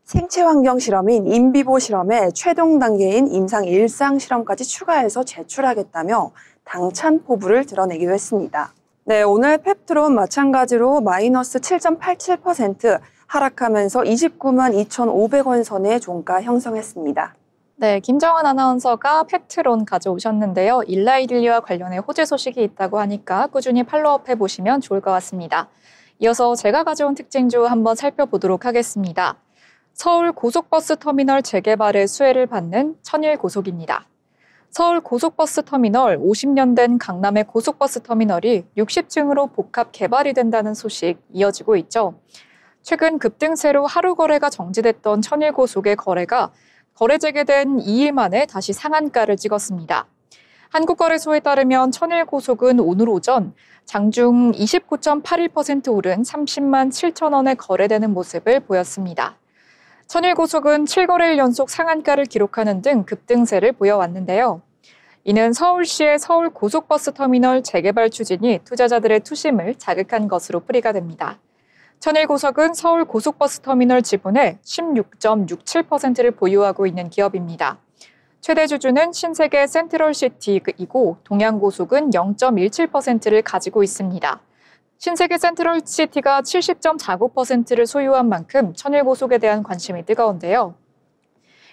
[SPEAKER 3] 생체 환경 실험인 인비보 실험의 최종 단계인 임상 일상 실험까지 추가해서 제출하겠다며 당찬 포부를 드러내기도 했습니다. 네, 오늘 펩트론 마찬가지로 마이너스 7.87% 하락하면서 29만 2,500원 선의 종가 형성했습니다.
[SPEAKER 1] 네, 김정은 아나운서가 펩트론 가져오셨는데요. 일라이릴리와 관련해 호재 소식이 있다고 하니까 꾸준히 팔로우업 해보시면 좋을 것 같습니다. 이어서 제가 가져온 특징주 한번 살펴보도록 하겠습니다. 서울 고속버스 터미널 재개발의 수혜를 받는 천일고속입니다. 서울 고속버스 터미널 50년 된 강남의 고속버스 터미널이 60층으로 복합 개발이 된다는 소식 이어지고 있죠. 최근 급등세로 하루 거래가 정지됐던 천일고속의 거래가 거래 재개된 2일 만에 다시 상한가를 찍었습니다. 한국거래소에 따르면 천일고속은 오늘 오전 장중 29.81% 오른 30만 7천 원에 거래되는 모습을 보였습니다. 천일고속은 7거래일 연속 상한가를 기록하는 등 급등세를 보여왔는데요. 이는 서울시의 서울 고속버스 터미널 재개발 추진이 투자자들의 투심을 자극한 것으로 풀이가 됩니다. 천일고속은 서울 고속버스 터미널 지분의 16.67%를 보유하고 있는 기업입니다. 최대 주주는 신세계 센트럴시티이고 동양고속은 0.17%를 가지고 있습니다. 신세계 센트럴시티가 70.49%를 소유한 만큼 천일고속에 대한 관심이 뜨거운데요.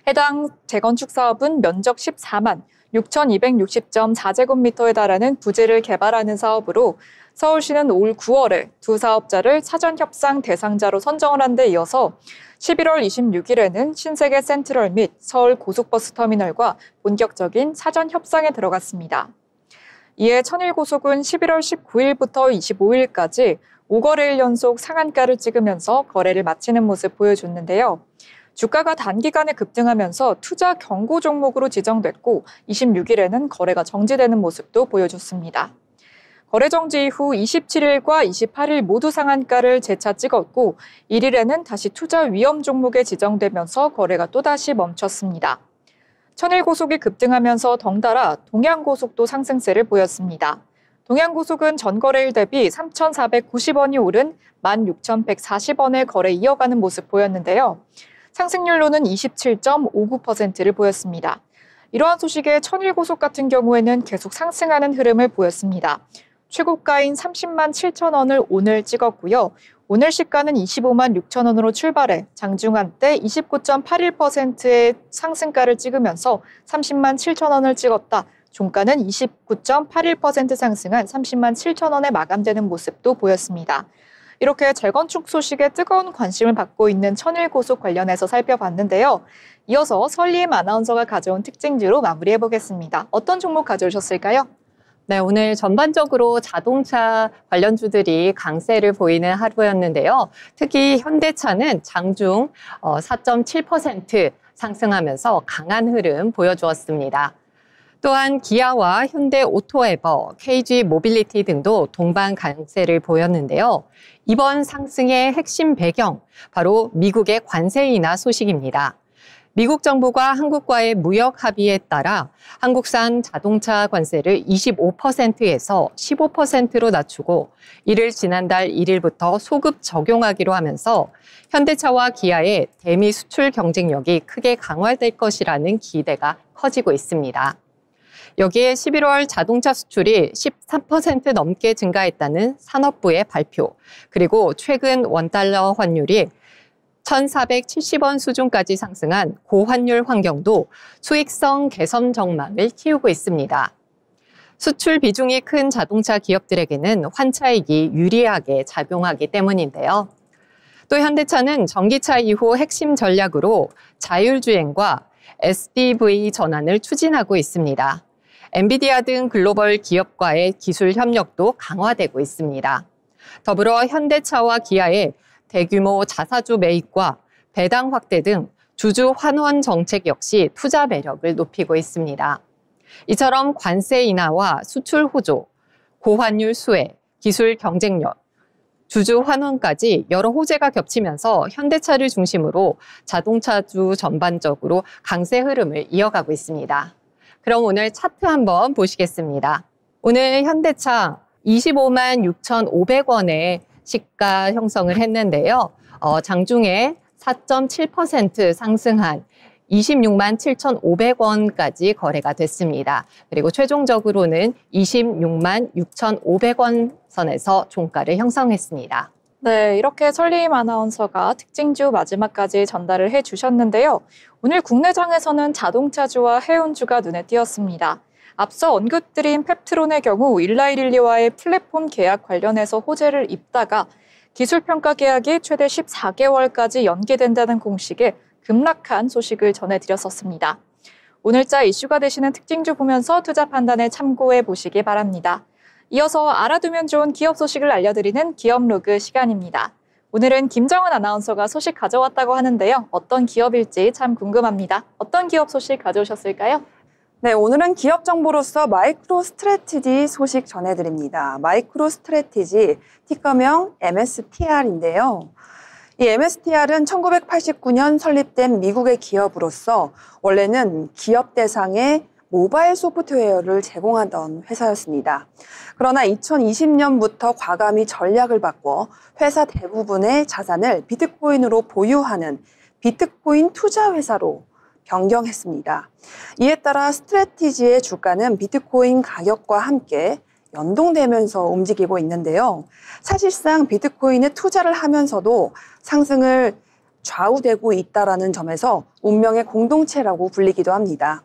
[SPEAKER 1] 해당 재건축 사업은 면적 14만 6,260.4제곱미터에 달하는 부지를 개발하는 사업으로 서울시는 올 9월에 두 사업자를 사전 협상 대상자로 선정을 한 데 이어서 11월 26일에는 신세계 센트럴 및 서울 고속버스 터미널과 본격적인 사전 협상에 들어갔습니다. 이에 천일고속은 11월 19일부터 25일까지 5거래일 연속 상한가를 찍으면서 거래를 마치는 모습 보여줬는데요. 주가가 단기간에 급등하면서 투자 경고 종목으로 지정됐고 26일에는 거래가 정지되는 모습도 보여줬습니다. 거래 정지 이후 27일과 28일 모두 상한가를 재차 찍었고 1일에는 다시 투자 위험 종목에 지정되면서 거래가 또다시 멈췄습니다. 천일고속이 급등하면서 덩달아 동양고속도 상승세를 보였습니다. 동양고속은 전거래일 대비 3,490원이 오른 16,140원의 거래 이어가는 모습 보였는데요. 상승률로는 27.59%를 보였습니다. 이러한 소식에 천일고속 같은 경우에는 계속 상승하는 흐름을 보였습니다. 최고가인 30만 7천 원을 오늘 찍었고요. 오늘 시가는 25만 6천 원으로 출발해 장중한 때 29.81%의 상승가를 찍으면서 30만 7천 원을 찍었다. 종가는 29.81% 상승한 30만 7천 원에 마감되는 모습도 보였습니다. 이렇게 재건축 소식에 뜨거운 관심을 받고 있는 천일고속 관련해서 살펴봤는데요. 이어서 설리임 아나운서가 가져온 특징주로 마무리해보겠습니다. 어떤 종목 가져오셨을까요?
[SPEAKER 2] 네, 오늘 전반적으로 자동차 관련주들이 강세를 보이는 하루였는데요. 특히 현대차는 장중 4.7% 상승하면서 강한 흐름 보여주었습니다. 또한 기아와 현대오토에버, KG모빌리티 등도 동반 강세를 보였는데요. 이번 상승의 핵심 배경, 바로 미국의 관세 인하 소식입니다. 미국 정부가 한국과의 무역 합의에 따라 한국산 자동차 관세를 25%에서 15%로 낮추고 이를 지난달 1일부터 소급 적용하기로 하면서 현대차와 기아의 대미 수출 경쟁력이 크게 강화될 것이라는 기대가 커지고 있습니다. 여기에 11월 자동차 수출이 13% 넘게 증가했다는 산업부의 발표, 그리고 최근 원달러 환율이 1,470원 수준까지 상승한 고환율 환경도 수익성 개선 전망을 키우고 있습니다. 수출 비중이 큰 자동차 기업들에게는 환차익이 유리하게 작용하기 때문인데요. 또 현대차는 전기차 이후 핵심 전략으로 자율주행과 SDV 전환을 추진하고 있습니다. 엔비디아 등 글로벌 기업과의 기술 협력도 강화되고 있습니다. 더불어 현대차와 기아의 대규모 자사주 매입과 배당 확대 등 주주 환원 정책 역시 투자 매력을 높이고 있습니다. 이처럼 관세 인하와 수출 호조, 고환율 수혜, 기술 경쟁력, 주주 환원까지 여러 호재가 겹치면서 현대차를 중심으로 자동차주 전반적으로 강세 흐름을 이어가고 있습니다. 그럼 오늘 차트 한번 보시겠습니다. 오늘 현대차 25만 6,500원에 시가 형성을 했는데요. 장중에 4.7% 상승한 26만 7,500원까지 거래가 됐습니다. 그리고 최종적으로는 26만 6,500원 선에서 종가를 형성했습니다.
[SPEAKER 1] 네, 이렇게 설리임 아나운서가 특징주 마지막까지 전달을 해주셨는데요. 오늘 국내장에서는 자동차주와 해운주가 눈에 띄었습니다. 앞서 언급드린 펩트론의 경우 일라이릴리와의 플랫폼 계약 관련해서 호재를 입다가 기술평가 계약이 최대 14개월까지 연기된다는 공식에 급락한 소식을 전해드렸었습니다. 오늘자 이슈가 되시는 특징주 보면서 투자 판단에 참고해 보시기 바랍니다. 이어서 알아두면 좋은 기업 소식을 알려드리는 기업 로그 시간입니다. 오늘은 김정은 아나운서가 소식 가져왔다고 하는데요. 어떤 기업일지 참 궁금합니다. 어떤 기업 소식 가져오셨을까요?
[SPEAKER 3] 네, 오늘은 기업 정보로서 마이크로 스트래티지 소식 전해드립니다. 마이크로 스트래티지, 티커명 MSTR인데요. 이 MSTR은 1989년 설립된 미국의 기업으로서 원래는 기업 대상의 모바일 소프트웨어를 제공하던 회사였습니다. 그러나 2020년부터 과감히 전략을 바꿔 회사 대부분의 자산을 비트코인으로 보유하는 비트코인 투자 회사로 변경했습니다. 이에 따라 스트래티지의 주가는 비트코인 가격과 함께 연동되면서 움직이고 있는데요. 사실상 비트코인에 투자를 하면서도 상승을 좌우되고 있다는 점에서 운명의 공동체라고 불리기도 합니다.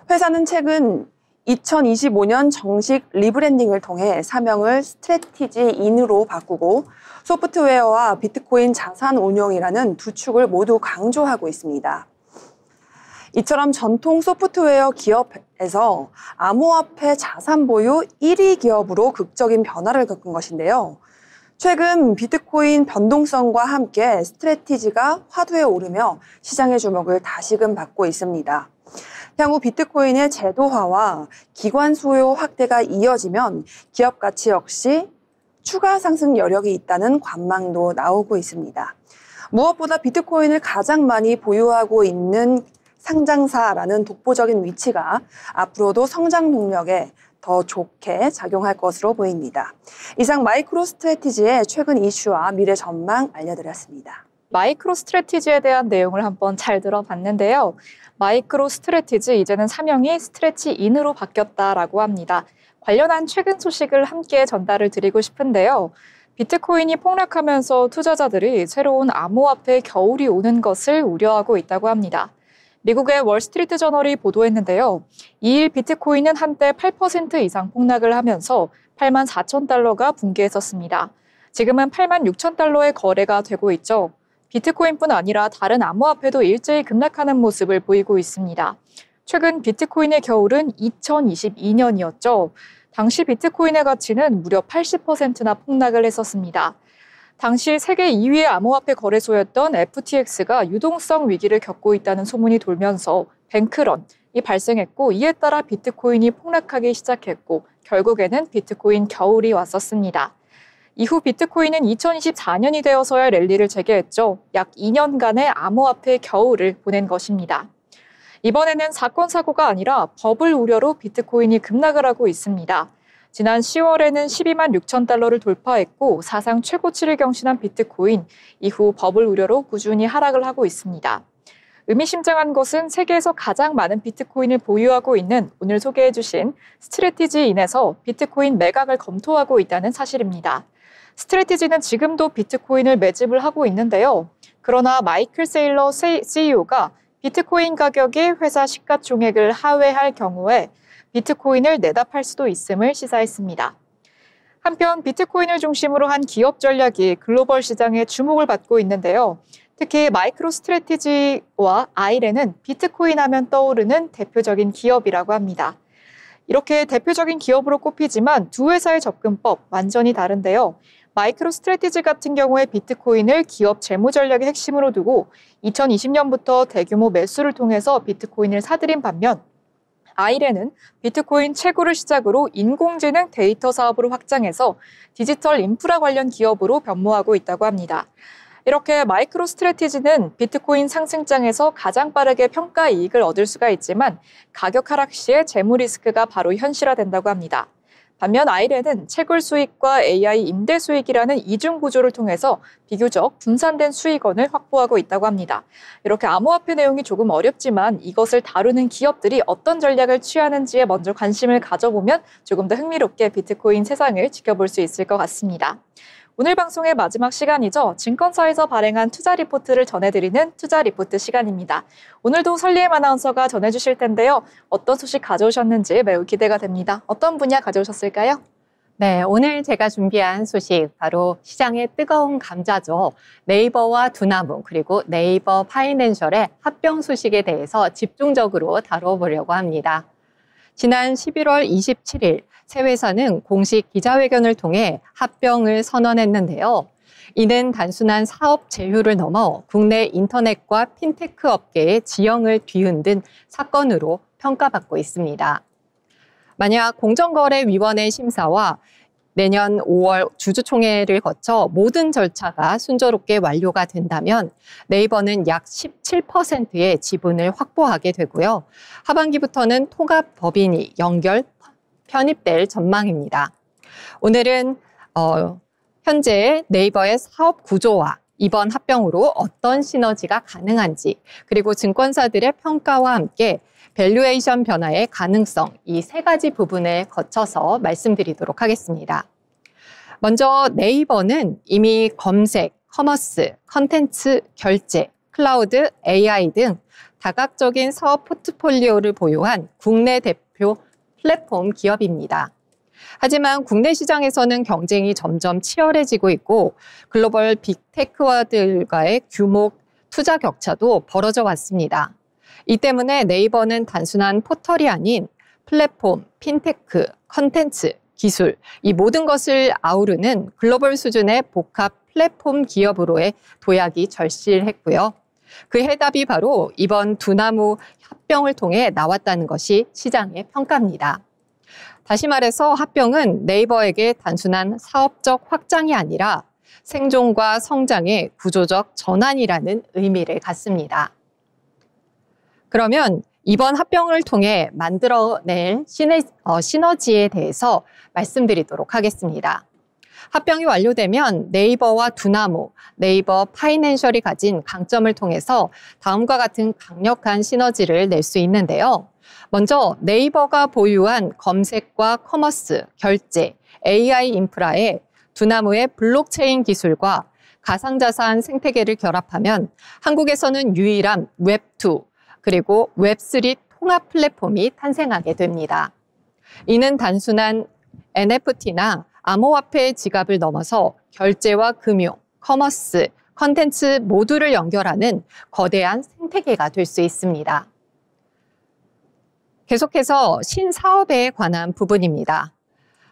[SPEAKER 3] 회사는 최근 2025년 정식 리브랜딩을 통해 사명을 스트래티지인으로 바꾸고 소프트웨어와 비트코인 자산 운용이라는 두 축을 모두 강조하고 있습니다. 이처럼 전통 소프트웨어 기업에서 암호화폐 자산 보유 1위 기업으로 극적인 변화를 겪은 것인데요. 최근 비트코인 변동성과 함께 스트래티지가 화두에 오르며 시장의 주목을 다시금 받고 있습니다. 향후 비트코인의 제도화와 기관 수요 확대가 이어지면 기업 가치 역시 추가 상승 여력이 있다는 관망도 나오고 있습니다. 무엇보다 비트코인을 가장 많이 보유하고 있는 상장사라는 독보적인 위치가 앞으로도 성장 동력에 더 좋게 작용할 것으로 보입니다. 이상 마이크로 스트래티지의 최근 이슈와 미래 전망 알려드렸습니다.
[SPEAKER 1] 마이크로 스트래티지에 대한 내용을 한번 잘 들어봤는데요. 마이크로 스트래티지, 이제는 사명이 스트래치인으로 바뀌었다라고 합니다. 관련한 최근 소식을 함께 전달을 드리고 싶은데요. 비트코인이 폭락하면서 투자자들이 새로운 암호화폐 겨울이 오는 것을 우려하고 있다고 합니다. 미국의 월스트리트 저널이 보도했는데요. 2일 비트코인은 한때 8% 이상 폭락을 하면서 8만 4천 달러가 붕괴했었습니다. 지금은 8만 6천 달러의 거래가 되고 있죠. 비트코인뿐 아니라 다른 암호화폐도 일제히 급락하는 모습을 보이고 있습니다. 최근 비트코인의 겨울은 2022년이었죠. 당시 비트코인의 가치는 무려 80%나 폭락을 했었습니다. 당시 세계 2위의 암호화폐 거래소였던 FTX가 유동성 위기를 겪고 있다는 소문이 돌면서 뱅크런이 발생했고, 이에 따라 비트코인이 폭락하기 시작했고 결국에는 비트코인 겨울이 왔었습니다. 이후 비트코인은 2024년이 되어서야 랠리를 재개했죠. 약 2년간의 암호화폐 겨울을 보낸 것입니다. 이번에는 사건 사고가 아니라 버블 우려로 비트코인이 급락을 하고 있습니다. 지난 10월에는 12만 6천 달러를 돌파했고 사상 최고치를 경신한 비트코인, 이후 버블 우려로 꾸준히 하락을 하고 있습니다. 의미심장한 것은 세계에서 가장 많은 비트코인을 보유하고 있는 오늘 소개해 주신 스트래티지인에서 비트코인 매각을 검토하고 있다는 사실입니다. 스트래티지는 지금도 비트코인을 매집을 하고 있는데요. 그러나 마이클 세일러 CEO가 비트코인 가격이 회사 시가총액을 하회할 경우에 비트코인을 내다 팔 수도 있음을 시사했습니다. 한편 비트코인을 중심으로 한 기업 전략이 글로벌 시장에 주목을 받고 있는데요. 특히 마이크로 스트래티지와 아이렌은 비트코인 하면 떠오르는 대표적인 기업이라고 합니다. 이렇게 대표적인 기업으로 꼽히지만 두 회사의 접근법 완전히 다른데요. 마이크로 스트래티지 같은 경우에 비트코인을 기업 재무 전략의 핵심으로 두고 2020년부터 대규모 매수를 통해서 비트코인을 사들인 반면, 아이렌은 비트코인 채굴을 시작으로 인공지능 데이터 사업으로 확장해서 디지털 인프라 관련 기업으로 변모하고 있다고 합니다. 이렇게 마이크로 스트래티지는 비트코인 상승장에서 가장 빠르게 평가 이익을 얻을 수가 있지만 가격 하락 시에 재무 리스크가 바로 현실화된다고 합니다. 반면 아이렌은 채굴 수익과 AI 임대 수익이라는 이중 구조를 통해서 비교적 분산된 수익원을 확보하고 있다고 합니다. 이렇게 암호화폐 내용이 조금 어렵지만 이것을 다루는 기업들이 어떤 전략을 취하는지에 먼저 관심을 가져보면 조금 더 흥미롭게 비트코인 세상을 지켜볼 수 있을 것 같습니다. 오늘 방송의 마지막 시간이죠. 증권사에서 발행한 투자 리포트를 전해드리는 투자 리포트 시간입니다. 오늘도 설리엠 아나운서가 전해주실 텐데요. 어떤 소식 가져오셨는지 매우 기대가 됩니다. 어떤 분야 가져오셨을까요?
[SPEAKER 2] 네, 오늘 제가 준비한 소식 바로 시장의 뜨거운 감자죠. 네이버와 두나무 그리고 네이버 파이낸셜의 합병 소식에 대해서 집중적으로 다뤄보려고 합니다. 지난 11월 27일 세 회사는 공식 기자회견을 통해 합병을 선언했는데요. 이는 단순한 사업 제휴를 넘어 국내 인터넷과 핀테크 업계의 지형을 뒤흔든 사건으로 평가받고 있습니다. 만약 공정거래위원회 심사와 내년 5월 주주총회를 거쳐 모든 절차가 순조롭게 완료가 된다면 네이버는 약 17%의 지분을 확보하게 되고요. 하반기부터는 통합법인이 편입될 전망입니다. 오늘은 현재 네이버의 사업 구조와 이번 합병으로 어떤 시너지가 가능한지 그리고 증권사들의 평가와 함께 밸류에이션 변화의 가능성 이 세 가지 부분을 거쳐서 말씀드리도록 하겠습니다. 먼저 네이버는 이미 검색, 커머스, 컨텐츠, 결제, 클라우드, AI 등 다각적인 사업 포트폴리오를 보유한 국내 대표 플랫폼 기업입니다. 하지만 국내 시장에서는 경쟁이 점점 치열해지고 있고 글로벌 빅테크와들과의 규모 투자 격차도 벌어져 왔습니다. 이 때문에 네이버는 단순한 포털이 아닌 플랫폼, 핀테크, 컨텐츠, 기술 이 모든 것을 아우르는 글로벌 수준의 복합 플랫폼 기업으로의 도약이 절실했고요. 그 해답이 바로 이번 두나무 합병을 통해 나왔다는 것이 시장의 평가입니다. 다시 말해서 합병은 네이버에게 단순한 사업적 확장이 아니라 생존과 성장의 구조적 전환이라는 의미를 갖습니다. 그러면 이번 합병을 통해 만들어낼 시너지에 대해서 말씀드리도록 하겠습니다. 합병이 완료되면 네이버와 두나무, 네이버 파이낸셜이 가진 강점을 통해서 다음과 같은 강력한 시너지를 낼 수 있는데요. 먼저 네이버가 보유한 검색과 커머스, 결제, AI 인프라에 두나무의 블록체인 기술과 가상자산 생태계를 결합하면 한국에서는 유일한 웹2 그리고 웹3 통합 플랫폼이 탄생하게 됩니다. 이는 단순한 NFT나 암호화폐 지갑을 넘어서 결제와 금융, 커머스, 컨텐츠 모두를 연결하는 거대한 생태계가 될 수 있습니다. 계속해서 신사업에 관한 부분입니다.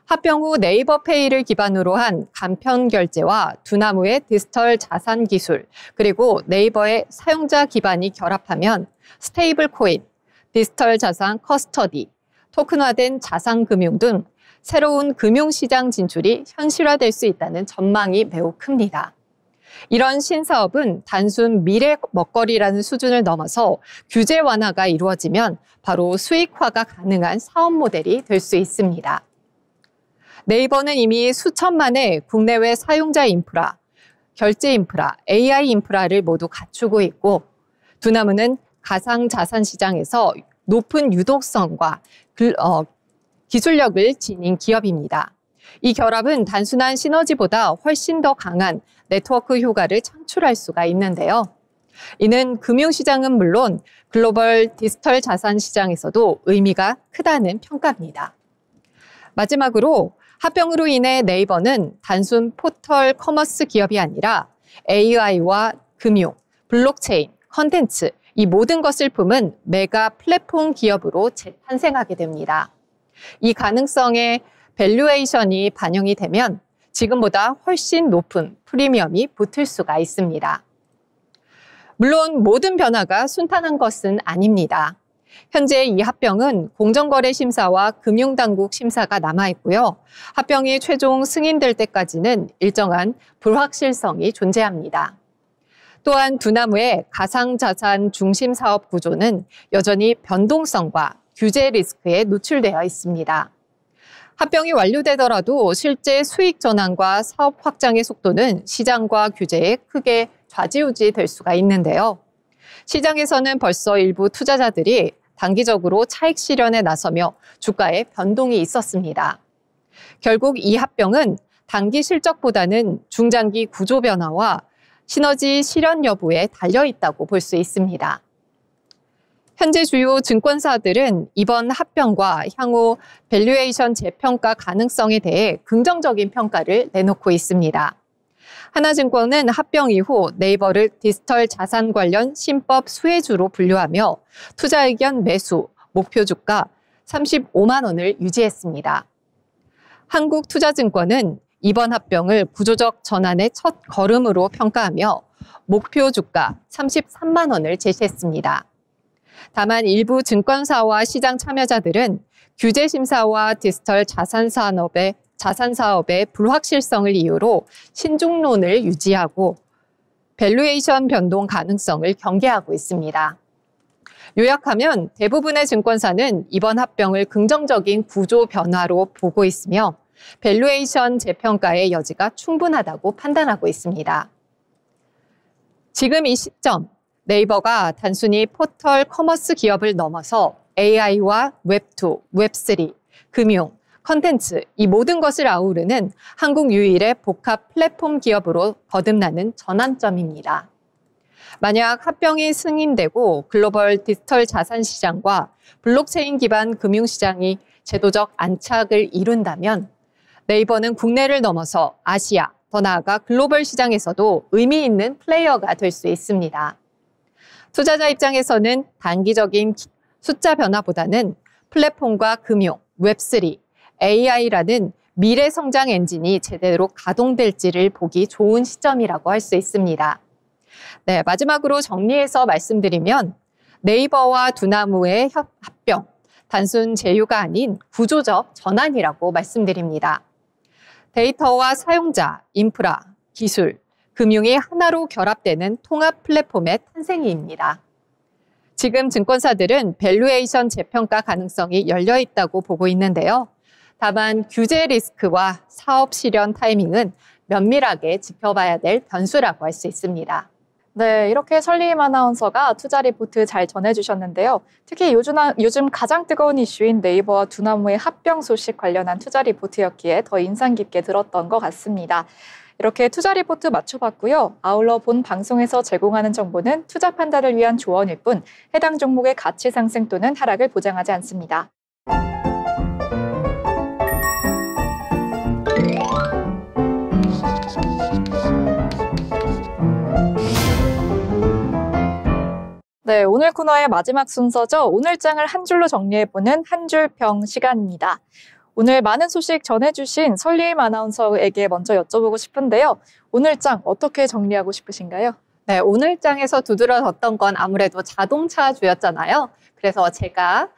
[SPEAKER 2] 합병 후 네이버페이를 기반으로 한 간편 결제와 두나무의 디지털 자산 기술, 그리고 네이버의 사용자 기반이 결합하면 스테이블 코인, 디지털 자산 커스터디, 토큰화된 자산 금융 등 새로운 금융시장 진출이 현실화될 수 있다는 전망이 매우 큽니다. 이런 신사업은 단순 미래 먹거리라는 수준을 넘어서 규제 완화가 이루어지면 바로 수익화가 가능한 사업 모델이 될 수 있습니다. 네이버는 이미 수천만의 국내외 사용자 인프라, 결제 인프라, AI 인프라를 모두 갖추고 있고 두나무는 가상자산 시장에서 높은 유동성과 기술력을 지닌 기업입니다. 이 결합은 단순한 시너지보다 훨씬 더 강한 네트워크 효과를 창출할 수가 있는데요. 이는 금융시장은 물론 글로벌 디지털 자산 시장에서도 의미가 크다는 평가입니다. 마지막으로 합병으로 인해 네이버는 단순 포털 커머스 기업이 아니라 AI와 금융, 블록체인, 컨텐츠 이 모든 것을 품은 메가 플랫폼 기업으로 재탄생하게 됩니다. 이 가능성의 밸류에이션이 반영이 되면 지금보다 훨씬 높은 프리미엄이 붙을 수가 있습니다. 물론 모든 변화가 순탄한 것은 아닙니다. 현재 이 합병은 공정거래심사와 금융당국 심사가 남아있고요. 합병이 최종 승인될 때까지는 일정한 불확실성이 존재합니다. 또한 두나무의 가상자산 중심 사업 구조는 여전히 변동성과 규제 리스크에 노출되어 있습니다. 합병이 완료되더라도 실제 수익 전환과 사업 확장의 속도는 시장과 규제에 크게 좌지우지될 수가 있는데요. 시장에서는 벌써 일부 투자자들이 단기적으로 차익 실현에 나서며 주가에 변동이 있었습니다. 결국 이 합병은 단기 실적보다는 중장기 구조 변화와 시너지 실현 여부에 달려 있다고 볼 수 있습니다. 현재 주요 증권사들은 이번 합병과 향후 밸류에이션 재평가 가능성에 대해 긍정적인 평가를 내놓고 있습니다. 하나증권은 합병 이후 네이버를 디지털 자산 관련 신법 수혜주로 분류하며 투자 의견 매수, 목표 주가 35만 원을 유지했습니다. 한국투자증권은 이번 합병을 구조적 전환의 첫 걸음으로 평가하며 목표 주가 33만 원을 제시했습니다. 다만 일부 증권사와 시장 참여자들은 규제 심사와 디지털 자산 사업의 불확실성을 이유로 신중론을 유지하고 밸류에이션 변동 가능성을 경계하고 있습니다. 요약하면 대부분의 증권사는 이번 합병을 긍정적인 구조 변화로 보고 있으며 밸류에이션 재평가의 여지가 충분하다고 판단하고 있습니다. 지금 이 시점, 네이버가 단순히 포털 커머스 기업을 넘어서 AI와 웹2, 웹3, 금융, 컨텐츠 이 모든 것을 아우르는 한국 유일의 복합 플랫폼 기업으로 거듭나는 전환점입니다. 만약 합병이 승인되고 글로벌 디지털 자산 시장과 블록체인 기반 금융시장이 제도적 안착을 이룬다면 네이버는 국내를 넘어서 아시아, 더 나아가 글로벌 시장에서도 의미 있는 플레이어가 될 수 있습니다. 투자자 입장에서는 단기적인 숫자 변화보다는 플랫폼과 금융, 웹3, AI라는 미래 성장 엔진이 제대로 가동될지를 보기 좋은 시점이라고 할 수 있습니다. 네, 마지막으로 정리해서 말씀드리면 네이버와 두나무의 합병, 단순 제휴가 아닌 구조적 전환이라고 말씀드립니다. 데이터와 사용자, 인프라, 기술, 금융이 하나로 결합되는 통합 플랫폼의 탄생입니다. 지금 증권사들은 밸류에이션 재평가 가능성이 열려 있다고 보고 있는데요. 다만 규제 리스크와 사업 실현 타이밍은 면밀하게 지켜봐야 될 변수라고 할 수 있습니다.
[SPEAKER 1] 네, 이렇게 설리임 아나운서가 투자 리포트 잘 전해주셨는데요. 특히 요즘 가장 뜨거운 이슈인 네이버와 두나무의 합병 소식 관련한 투자 리포트였기에 더 인상 깊게 들었던 것 같습니다. 이렇게 투자 리포트 맞춰봤고요. 아울러 본 방송에서 제공하는 정보는 투자 판단을 위한 조언일 뿐 해당 종목의 가치 상승 또는 하락을 보장하지 않습니다. 네, 오늘 코너의 마지막 순서죠. 오늘 장을 한 줄로 정리해보는 한 줄 평 시간입니다. 오늘 많은 소식 전해주신 설리임 아나운서에게 먼저 여쭤보고 싶은데요. 오늘 장 어떻게 정리하고 싶으신가요?
[SPEAKER 2] 네, 오늘 장에서 두드러졌던 건 아무래도 자동차주였잖아요. 그래서 제가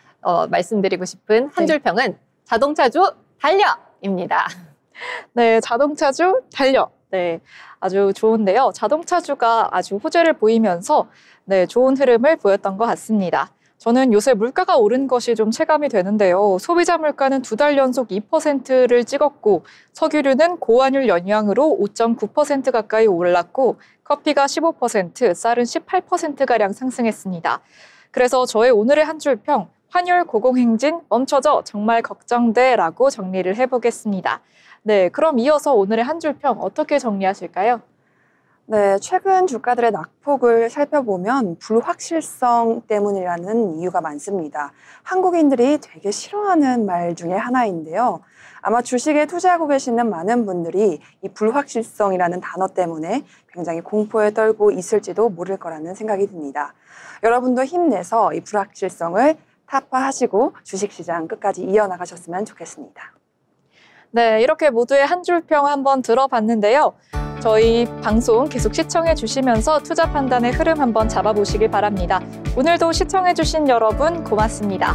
[SPEAKER 2] 말씀드리고 싶은 한 줄 평은 자동차주 달려입니다.
[SPEAKER 1] 네, 자동차주 달려. 네, 아주 좋은데요. 자동차주가 아주 호재를 보이면서 네, 좋은 흐름을 보였던 것 같습니다. 저는 요새 물가가 오른 것이 좀 체감이 되는데요. 소비자 물가는 2달 연속 2%를 찍었고 석유류는 고환율 영향으로 5.9% 가까이 올랐고 커피가 15%, 쌀은 18%가량 상승했습니다. 그래서 저의 오늘의 한 줄 평, 환율 고공행진 멈춰져 정말 걱정돼라고 정리를 해보겠습니다. 네, 그럼 이어서 오늘의 한 줄 평 어떻게 정리하실까요?
[SPEAKER 3] 네, 최근 주가들의 낙폭을 살펴보면 불확실성 때문이라는 이유가 많습니다. 한국인들이 되게 싫어하는 말 중에 하나인데요. 아마 주식에 투자하고 계시는 많은 분들이 이 불확실성이라는 단어 때문에 굉장히 공포에 떨고 있을지도 모를 거라는 생각이 듭니다. 여러분도 힘내서 이 불확실성을 타파하시고 주식시장 끝까지 이어나가셨으면 좋겠습니다.
[SPEAKER 1] 네, 이렇게 모두의 한 줄 평 한번 들어봤는데요. 저희 방송 계속 시청해 주시면서 투자 판단의 흐름 한번 잡아보시길 바랍니다. 오늘도 시청해 주신 여러분 고맙습니다.